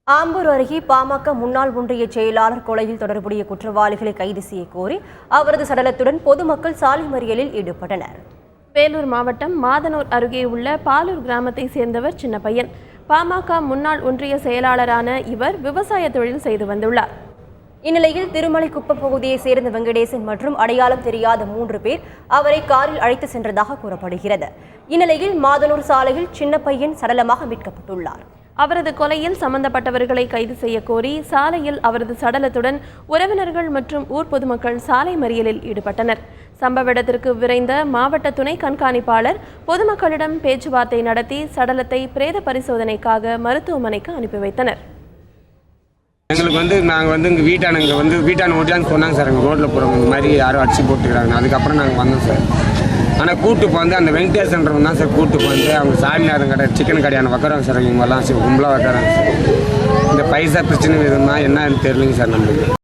ஆம்பூர் அருகே பாமக முன்னாள் ஒன்றிய செயலாளர் கொலையில் தொடர்புடைய குற்றவாளிகளை கைது செய்ய கோரி அவரது சடலத்துடன் பொதுமக்கள் சாலை மறியலில் ஈடுபட்டனர். வேலூர் மாவட்டம் மாதனூர் அருகே உள்ள பாலூர் கிராமத்தை சேர்ந்தவர் சின்ன பையன். பாமக முன்னாள் ஒன்றிய செயலாளரான இவர் விவசாய தொழில் செய்து வந்துள்ளார். இந்நிலையில் திருமலைக்குப்பம் பகுதியைச் சேர்ந்த வெங்கடேசன் மற்றும் அடையாளம் தெரியாத 3 பேர் அவரை காரில் அழைத்து சென்றதாக கூறப்படுகிறது. இந்நிலையில் மாதனூர் சாலையில் சின்ன பையன் சடலமாக மீட்கப்பட்டுள்ளார். அவரது கொலையில் சம்பந்தப்பட்டவர்களை கைது செய்ய கோரி சாலையில் அவரது சடலத்துடன் உறவினர்கள் மற்றும் ஊர் பொதுமக்கள் சாலை மறியலில் ஈடுபட்டனர். சம்பவ இடத்திற்கு விரைந்த மாவட்ட துணை கண்காணிப்பாளர் பொதுமக்களிடம் பேச்சுவார்த்தை நடத்தி சடலத்தை பிரேத பரிசோதனைக்காக மருத்துவமனைக்கு அனுப்பி வைத்தனர். எங்களுக்கு நாங்கள் இங்கே வீட்டான ஓட்டியான்னு சொன்னாங்க சார். எங்கள் ரோட்டில் போகிறவங்க இந்த மாதிரி யாரும் அடிச்சு போட்டுக்கிறாங்க. அதுக்கப்புறம் நாங்கள் வந்தோம் சார். ஆனால் கூட்டுக்கு அந்த வெங்கடேசன்றவங்க தான் சார் கூட்டுக்கு அவங்க சாமிநாதன் கடை சிக்கன் கடையான வைக்கிறாங்க சார். இவங்கெல்லாம் கும்பலாக வைக்கிறாங்க சார். இந்த பைசா பிரச்சனை எதுனா என்னன்னு தெரியலைங்க சார் நம்மளுக்கு.